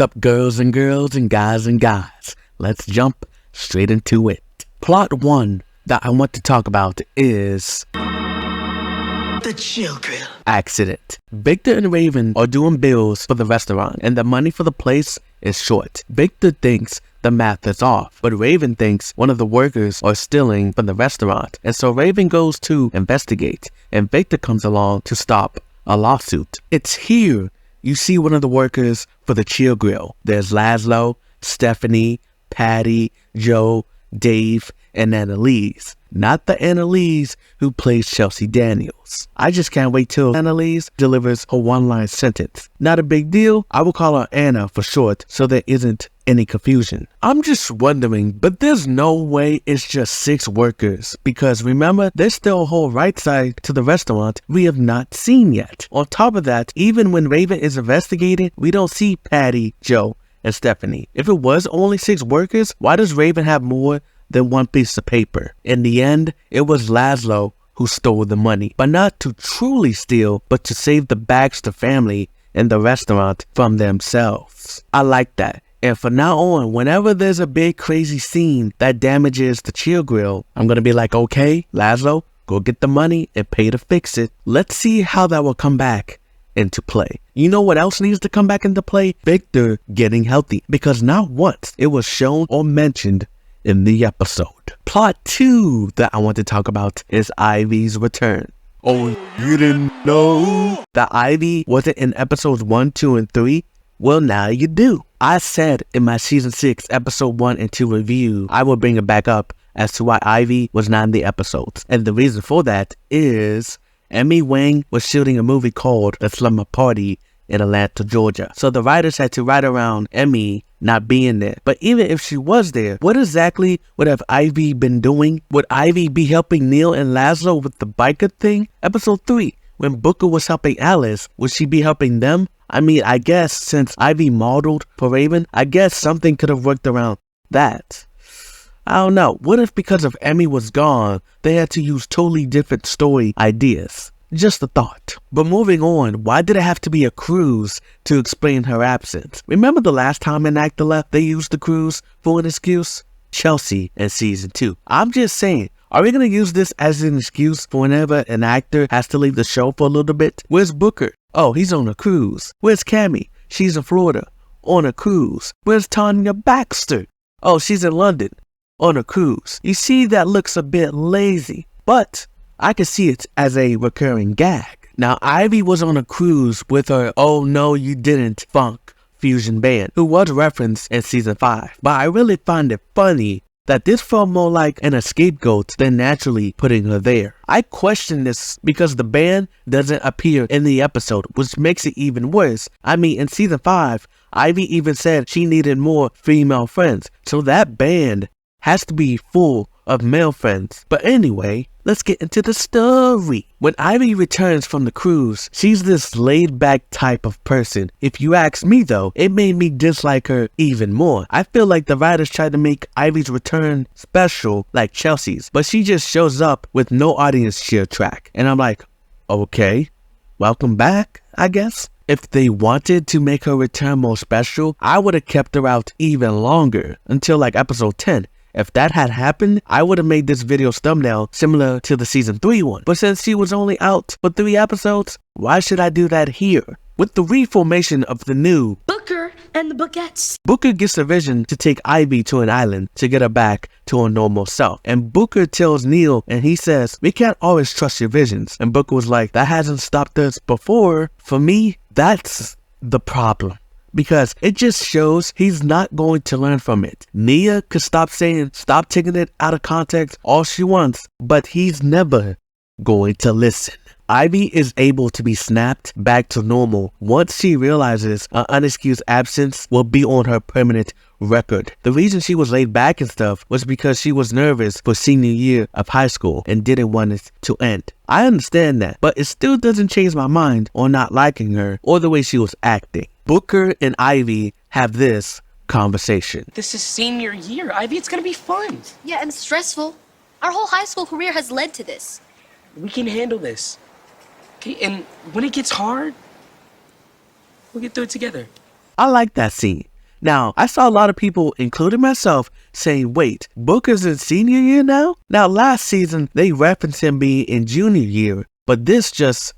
up, girls and guys and guys? Let's jump straight into it. Plot 1 that I want to talk about is the Chill Grill accident. Victor and Raven are doing bills for the restaurant, and the money for the place is short. Victor thinks the math is off, but Raven thinks one of the workers are stealing from the restaurant, and so Raven goes to investigate, and Victor comes along to stop a lawsuit. It's here you see one of the workers for the Chill Grill. There's Laszlo, Stephanie, Patty, Joe, Dave, and Annalise. Not the Annalise who plays Chelsea Daniels. I just can't wait till Annalise delivers her one-line sentence. Not a big deal. I will call her Anna for short so there isn't any confusion. I'm just wondering, but there's no way it's just 6 workers, because remember, there's still a whole right side to the restaurant we have not seen yet. On top of that, even when Raven is investigating, we don't see Patty, Joe, and Stephanie. If it was only 6 workers, why does Raven have more than one piece of paper? In the end, it was Laszlo who stole the money, but not to truly steal, but to save the Baxter family and the restaurant from themselves. I like that. And from now on, whenever there's a big crazy scene that damages the Chill Grill, I'm gonna be like, okay, Laszlo, go get the money and pay to fix it. Let's see how that will come back into play. You know what else needs to come back into play? Victor getting healthy, because not once it was shown or mentioned in the episode. Plot 2 that I want to talk about is Ivy's return. Oh, you didn't know that Ivy wasn't in episodes 1, 2, and 3? Well, now you do. I said in my season 6 episode 1 and 2 review, I will bring it back up as to why Ivy was not in the episodes. And the reason for that is Emmy Wang was shooting a movie called The Slumber Party in Atlanta, Georgia. So the writers had to write around Emmy not being there. But even if she was there, what exactly would have Ivy been doing? Would Ivy be helping Neil and Laszlo with the biker thing? Episode 3, when Booker was helping Alice, would she be helping them? I mean, I guess since Ivy modeled for Raven, I guess something could have worked around that. I don't know. What if because of Emmy was gone, they had to use totally different story ideas? Just a thought. But moving on, why did it have to be a cruise to explain her absence? Remember the last time an actor left, they used the cruise for an excuse? Chelsea in season 2. I'm just saying, are we going to use this as an excuse for whenever an actor has to leave the show for a little bit? Where's Booker? Oh, he's on a cruise. Where's Cammy? She's in Florida, on a cruise. Where's Tanya Baxter? Oh, she's in London, on a cruise. You see, that looks a bit lazy, but I can see it as a recurring gag. Now, Ivy was on a cruise with her Oh No You Didn't funk fusion band, who was referenced in season 5. But I really find it funny that this felt more like an scapegoat than naturally putting her there. I question this because the band doesn't appear in the episode, which makes it even worse. I mean, in season 5, Ivy even said she needed more female friends, so that band has to be full of male friends. But anyway, let's get into the story. When Ivy returns from the cruise, she's this laid-back type of person. If you ask me though, it made me dislike her even more. I feel like the writers tried to make Ivy's return special like Chelsea's, but she just shows up with no audience cheer track. And I'm like, okay, welcome back, I guess. If they wanted to make her return more special, I would have kept her out even longer, until like episode 10. If that had happened, I would have made this video's thumbnail similar to the season 3 one. But since she was only out for 3 episodes, why should I do that here? With the reformation of the new Booker and the Bookettes, Booker gets a vision to take Ivy to an island to get her back to her normal self. And Booker tells Neil, and he says, we can't always trust your visions. And Booker was like, that hasn't stopped us before. For me, that's the problem, because it just shows he's not going to learn from it. Nia could stop taking it out of context all she wants, but he's never going to listen. Ivy is able to be snapped back to normal once she realizes an unexcused absence will be on her permanent record. The reason she was laid back and stuff was because she was nervous for senior year of high school and didn't want it to end. I understand that, but it still doesn't change my mind on not liking her or the way she was acting. Booker and Ivy have this conversation. This is senior year, Ivy. It's gonna be fun. Yeah, and stressful. Our whole high school career has led to this. We can handle this. Okay, and when it gets hard, we'll get through it together. I like that scene. Now, I saw a lot of people, including myself, saying, wait, Booker's in senior year now? Now, last season, they referenced him being in junior year, but this just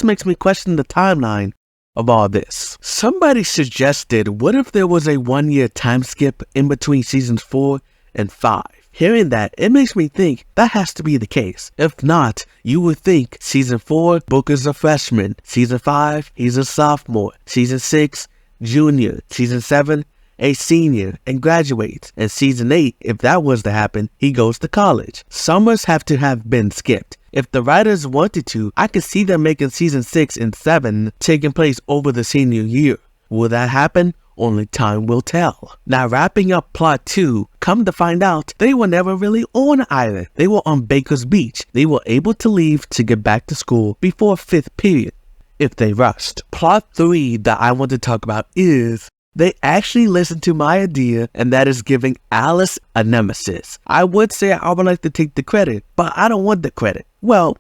makes me question the timeline of all this. Somebody suggested, what if there was a 1-year time skip in between seasons 4 and 5? Hearing that, it makes me think that has to be the case. If not, you would think season 4, Booker's a freshman. Season 5, he's a sophomore. Season 6, junior. Season 7, a senior and graduates. And season 8, if that was to happen, he goes to college. Summers have to have been skipped. If the writers wanted to, I could see them making season 6 and 7 taking place over the senior year. Will that happen? Only time will tell. Now, wrapping up plot 2, come to find out, they were never really on either. They were on Baker's Beach. They were able to leave to get back to school before 5th period, if they rushed. Plot 3 that I want to talk about is they actually listened to my idea, and that is giving Alice a nemesis. I would say I would like to take the credit, but I don't want the credit. Well,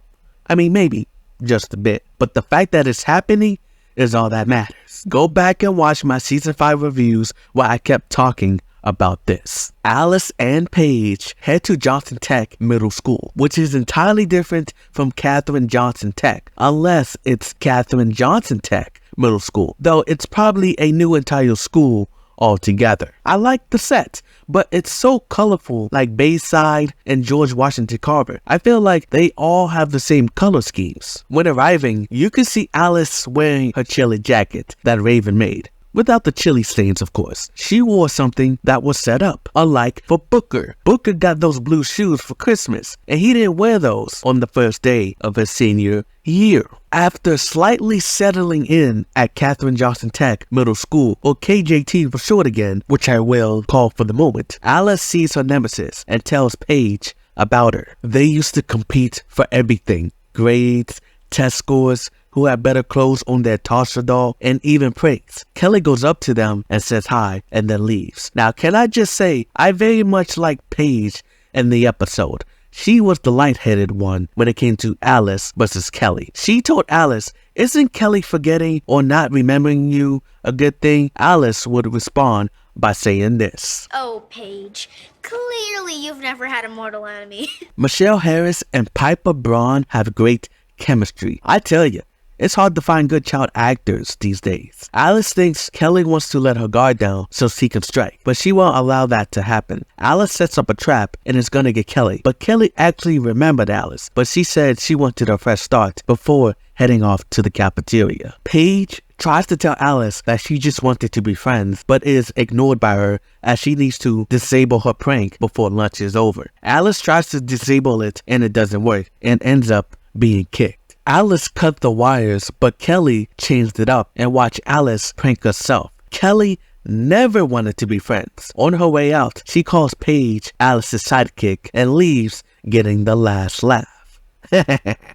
I mean, maybe just a bit, but the fact that it's happening is all that matters. Go back and watch my season 5 reviews where I kept talking about this. Alice and Paige head to Johnson Tech Middle School, which is entirely different from Katherine Johnson Tech, unless it's Katherine Johnson Tech Middle School, though it's probably a new entire school altogether. I like the set, but it's so colorful, like Bayside and George Washington Carver. I feel like they all have the same color schemes. When arriving, you can see Alice wearing her chili jacket that Raven made. Without the chili stains, of course. She wore something that was set up, unlike for Booker. Booker got those blue shoes for Christmas, and he didn't wear those on the first day of his senior year. After slightly settling in at Katherine Johnson Tech Middle School, or KJT for short again, which I will call for the moment, Alice sees her nemesis and tells Paige about her. They used to compete for everything: grades, test scores, who had better clothes on their Tasha doll, and even pranks. Kelly goes up to them and says hi and then leaves. Now, can I just say, I very much like Paige in the episode. She was the lightheaded one when it came to Alice versus Kelly. She told Alice, "Isn't Kelly forgetting or not remembering you a good thing?" Alice would respond by saying this: "Oh, Paige, clearly you've never had a mortal enemy." Michelle Harris and Piper Braun have great chemistry. I tell you, it's hard to find good child actors these days. Alice thinks Kelly wants to let her guard down so she can strike, but she won't allow that to happen. Alice sets up a trap and is gonna get Kelly, but Kelly actually remembered Alice, but she said she wanted a fresh start before heading off to the cafeteria. Paige tries to tell Alice that she just wanted to be friends, but is ignored by her as she needs to disable her prank before lunch is over. Alice tries to disable it and it doesn't work and ends up being kicked. Alice cut the wires, but Kelly changed it up and watched Alice prank herself. Kelly never wanted to be friends. On her way out, she calls Paige Alice's sidekick and leaves, getting the last laugh.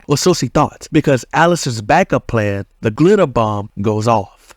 Well, so she thought, because Alice's backup plan, the glitter bomb, goes off.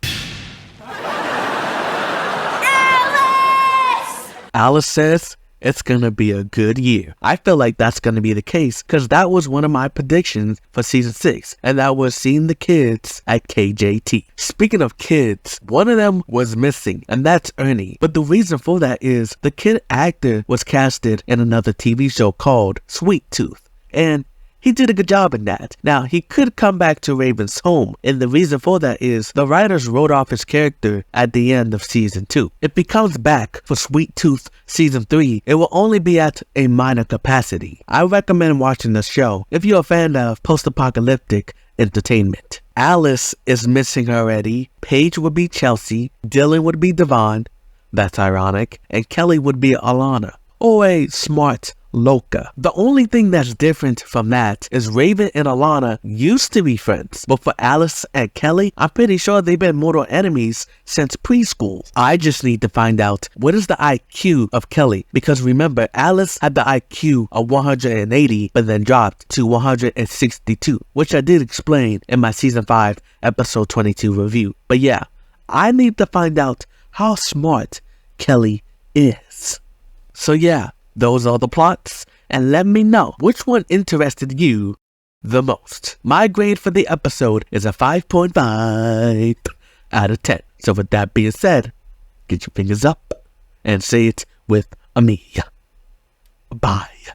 Alice! Alice says it's gonna be a good year. I feel like that's gonna be the case because that was one of my predictions for season 6, and that was seeing the kids at KJT. Speaking of kids, one of them was missing, and that's Ernie. But the reason for that is the kid actor was casted in another TV show called Sweet Tooth, and he did a good job in that. Now, he could come back to Raven's home, and the reason for that is the writers wrote off his character at the end of season 2. If he comes back for Sweet Tooth season 3, it will only be at a minor capacity. I recommend watching the show if you're a fan of post-apocalyptic entertainment. Alice is missing already. Paige would be Chelsea, Dylan would be Devon, that's ironic, and Kelly would be Alana, or a smart Loka. The only thing that's different from that is Raven and Alana used to be friends, but for Alice and Kelly, I'm pretty sure they've been mortal enemies since preschool. I just need to find out what is the IQ of Kelly, because remember, Alice had the IQ of 180 but then dropped to 162, which I did explain in my season 5 episode 22 review. But yeah, I need to find out how smart Kelly is. So yeah, those are the plots, and let me know which one interested you the most. My grade for the episode is a 5.5 out of 10. So with that being said, get your fingers up and say it with me. Bye.